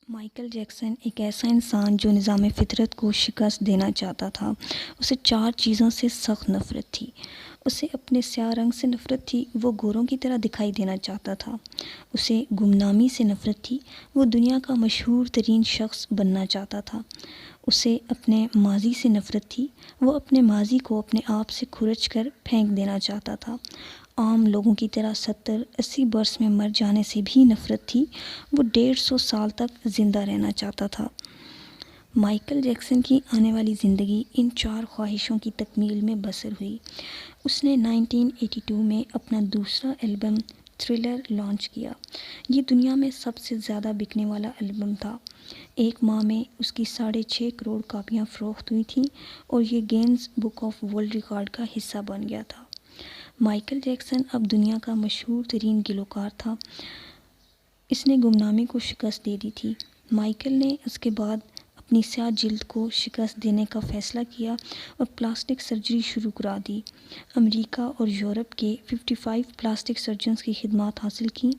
Michael Jackson ایک ایسا انسان جو نظام فطرت کو شکست دینا چاہتا تھا۔ اسے 4 چیزوں سے سخت نفرت تھی۔ اسے اپنے سیاہ رنگ سے نفرت تھی، وہ گوروں کی طرح دکھائی دینا چاہتا تھا۔ اسے گمنامی سے نفرت تھی، وہ دنیا کا مشہور ترین شخص بننا چاہتا تھا۔ اسے اپنے ماضی سے نفرت تھی، وہ اپنے ماضی کو اپنے آپ سے کھرچ کر پھینک دینا چاہتا تھا۔ عام لوگوں کی طرح 70-80 برس میں مر جانے سے بھی نفرت تھی، وہ 150 سال تک زندہ رہنا چاہتا تھا۔ مائیکل جیکسن کی آنے والی زندگی ان 4 خواہشوں کی تکمیل میں بسر ہوئی۔ اس نے 1982 میں اپنا دوسرا البم تھرلر لانچ کیا۔ یہ دنیا میں سب سے زیادہ بکنے والا البم تھا۔ ایک ماہ میں اس کی 6.5 کروڑ کاپیاں فروخت ہوئی تھیں اور یہ gains book of world record کا حصہ بن گیا تھا۔ مائیکل جیکسن اب دنیا کا مشہور ترین گلوکار تھا۔ اس نے گمنامی کو شکست دے دی تھی۔ مائیکل نے اس کے بعد اپنی سیاہ جلد کو شکست دینے کا فیصلہ کیا اور پلاسٹک سرجری شروع کرا دی۔ امریکہ اور یورپ کے 55 پلاسٹک سرجنز کی خدمات حاصل کیں،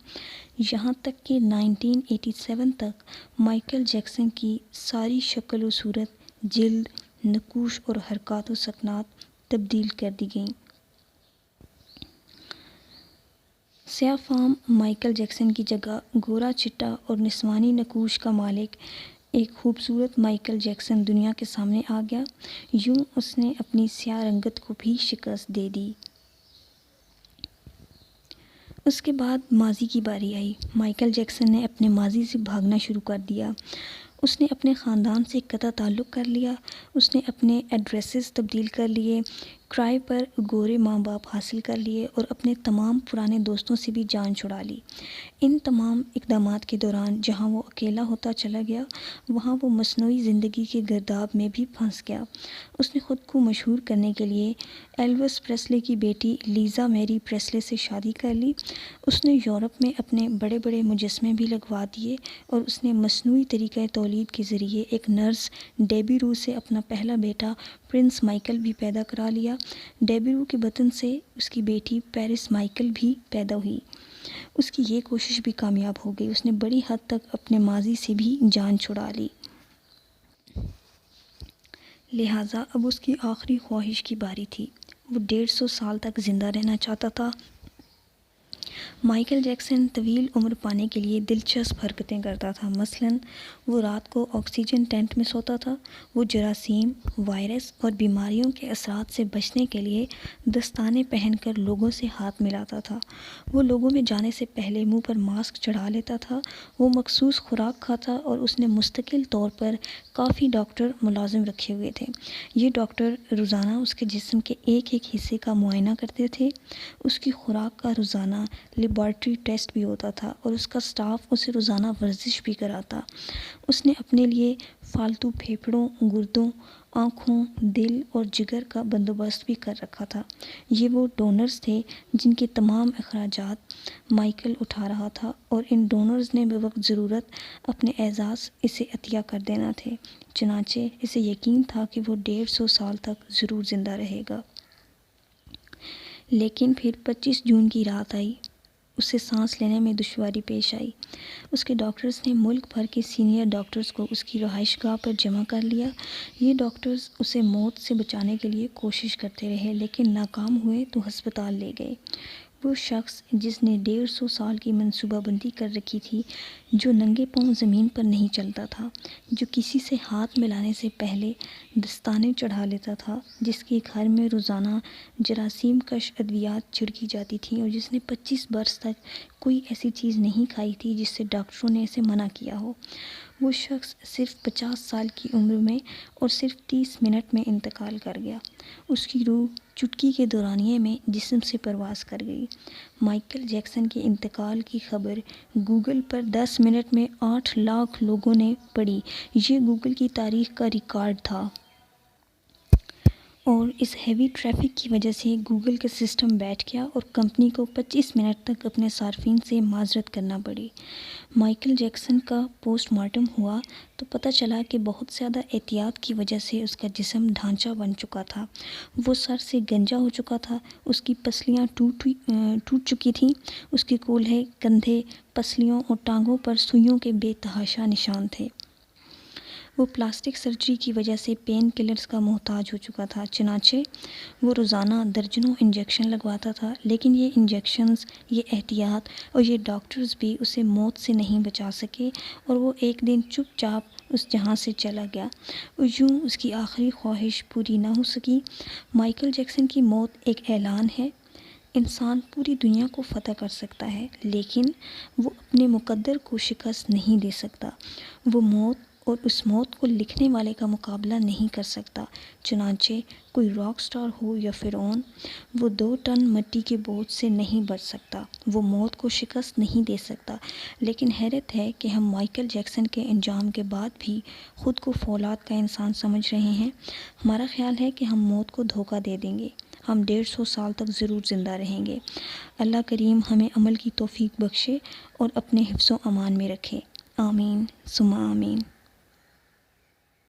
یہاں تک کہ 1987 تک مائیکل جیکسن کی ساری شکل و صورت، جلد، نقوش اور حرکات و سکنات تبدیل کر دی گئیں۔ سیاہ فام مائیکل جیکسن کی جگہ گورا چٹا اور نسوانی نقوش کا مالک ایک خوبصورت مائیکل جیکسن دنیا کے سامنے آ گیا۔ یوں اس نے اپنی سیاہ رنگت کو بھی شکست دے دی۔ اس کے بعد ماضی کی باری آئی۔ مائیکل جیکسن نے اپنے ماضی سے بھاگنا شروع کر دیا۔ اس نے اپنے خاندان سے قطع تعلق کر لیا۔ اس نے اپنے ایڈریسز تبدیل کر لیے، کرائے پر گورے ماں باپ حاصل کر لیے اور اپنے تمام پرانے دوستوں سے بھی جان چھڑا لی۔ ان تمام اقدامات کے دوران جہاں وہ اکیلا ہوتا چلا گیا، وہاں وہ مصنوعی زندگی کے گرداب میں بھی پھنس گیا۔ اس نے خود کو مشہور کرنے کے لیے ایلوس پریسلے کی بیٹی لیزا میری پریسلے سے شادی کر لی۔ اس نے یورپ میں اپنے بڑے بڑے مجسمے بھی لگوا دیے اور اس نے مصنوعی طریقۂ تولید کے ذریعے ایک نرس ڈیبی رو سے اپنا پہلا بیٹا پرنس مائیکل بھی پیدا کرا لیا۔ ڈیبی رو کے بطن سے اس کی بیٹی پیرس مائیکل بھی پیدا ہوئی۔ اس کی یہ کوشش بھی کامیاب ہو گئی۔ اس نے بڑی حد تک اپنے ماضی سے بھی جان چھڑا لی۔ لہٰذا اب اس کی آخری خواہش کی باری تھی۔ وہ 150 سال تک زندہ رہنا چاہتا تھا۔ مائیکل جیکسن طویل عمر پانے کے لیے دلچسپ حرکتیں کرتا تھا۔ مثلاً وہ رات کو آکسیجن ٹینٹ میں سوتا تھا۔ وہ جراثیم، وائرس اور بیماریوں کے اثرات سے بچنے کے لیے دستانے پہن کر لوگوں سے ہاتھ ملاتا تھا۔ وہ لوگوں میں جانے سے پہلے منہ پر ماسک چڑھا لیتا تھا۔ وہ مخصوص خوراک کھاتا اور اس نے مستقل طور پر کافی ڈاکٹر ملازم رکھے ہوئے تھے۔ یہ ڈاکٹر روزانہ اس کے جسم کے ایک ایک حصے کا معائنہ کرتے تھے۔ اس کی خوراک کا روزانہ لیبارٹری ٹیسٹ بھی ہوتا تھا اور اس کا اسٹاف اسے روزانہ ورزش بھی کراتا۔ اس نے اپنے لیے فالتو پھیپھڑوں، گردوں، آنکھوں، دل اور جگر کا بندوبست بھی کر رکھا تھا۔ یہ وہ ڈونرز تھے جن کے تمام اخراجات مائیکل اٹھا رہا تھا اور ان ڈونرز نے بوقت ضرورت اپنے اعزاز اسے عطیہ کر دینا تھے۔ چنانچہ اسے یقین تھا کہ وہ 150 سال تک ضرور زندہ رہے گا۔ لیکن پھر 25 جون کی رات آئی۔ اسے سانس لینے میں دشواری پیش آئی۔ اس کے ڈاکٹرز نے ملک بھر کے سینئر ڈاکٹرز کو اس کی رہائش گاہ پر جمع کر لیا۔ یہ ڈاکٹرز اسے موت سے بچانے کے لیے کوشش کرتے رہے، لیکن ناکام ہوئے تو ہسپتال لے گئے۔ وہ شخص جس نے 150 سال کی منصوبہ بندی کر رکھی تھی، جو ننگے پاؤں زمین پر نہیں چلتا تھا، جو کسی سے ہاتھ ملانے سے پہلے دستانے چڑھا لیتا تھا، جس کے گھر میں روزانہ جراثیم کش ادویات چھڑکی جاتی تھیں اور جس نے 25 برس تک کوئی ایسی چیز نہیں کھائی تھی جس سے ڈاکٹروں نے اسے منع کیا ہو، وہ شخص صرف 50 سال کی عمر میں اور صرف 30 منٹ میں انتقال کر گیا۔ اس کی روح چٹکی کے دورانیے میں جسم سے پرواز کر گئی۔ مائیکل جیکسن کے انتقال کی خبر گوگل پر 10 منٹ میں 8 لاکھ لوگوں نے پڑھی۔ یہ گوگل کی تاریخ کا ریکارڈ تھا۔ اور اس ہیوی ٹریفک کی وجہ سے گوگل کا سسٹم بیٹھ گیا اور کمپنی کو 25 منٹ تک اپنے صارفین سے معذرت کرنا پڑی۔ مائیکل جیکسن کا پوسٹ مارٹم ہوا تو پتہ چلا کہ بہت زیادہ احتیاط کی وجہ سے اس کا جسم ڈھانچہ بن چکا تھا۔ وہ سر سے گنجا ہو چکا تھا، اس کی پسلیاں ٹوٹ چکی تھیں، اس کے کولہے، کندھے، پسلیوں اور ٹانگوں پر سوئیوں کے بے تحاشا نشان تھے۔ وہ پلاسٹک سرجری کی وجہ سے پین کلرز کا محتاج ہو چکا تھا، چنانچہ وہ روزانہ درجنوں انجیکشن لگواتا تھا، لیکن یہ انجیکشنز، یہ احتیاط اور یہ ڈاکٹرز بھی اسے موت سے نہیں بچا سکے اور وہ ایک دن چپ چاپ اس جہاں سے چلا گیا اور یوں اس کی آخری خواہش پوری نہ ہو سکی۔ مائیکل جیکسن کی موت ایک اعلان ہے۔ انسان پوری دنیا کو فتح کر سکتا ہے، لیکن وہ اپنے مقدر کو شکست نہیں دے سکتا۔ وہ موت اور اس موت کو لکھنے والے کا مقابلہ نہیں کر سکتا۔ چنانچہ کوئی راک سٹار ہو یا فرعون، وہ 2 ٹن مٹی کے بوجھ سے نہیں بچ سکتا، وہ موت کو شکست نہیں دے سکتا۔ لیکن حیرت ہے کہ ہم مائیکل جیکسن کے انجام کے بعد بھی خود کو فولاد کا انسان سمجھ رہے ہیں۔ ہمارا خیال ہے کہ ہم موت کو دھوکہ دے دیں گے، ہم 150 سال تک ضرور زندہ رہیں گے۔ اللہ کریم ہمیں عمل کی توفیق بخشے اور اپنے حفظ و امان میں رکھے۔ آمین ثم آمین۔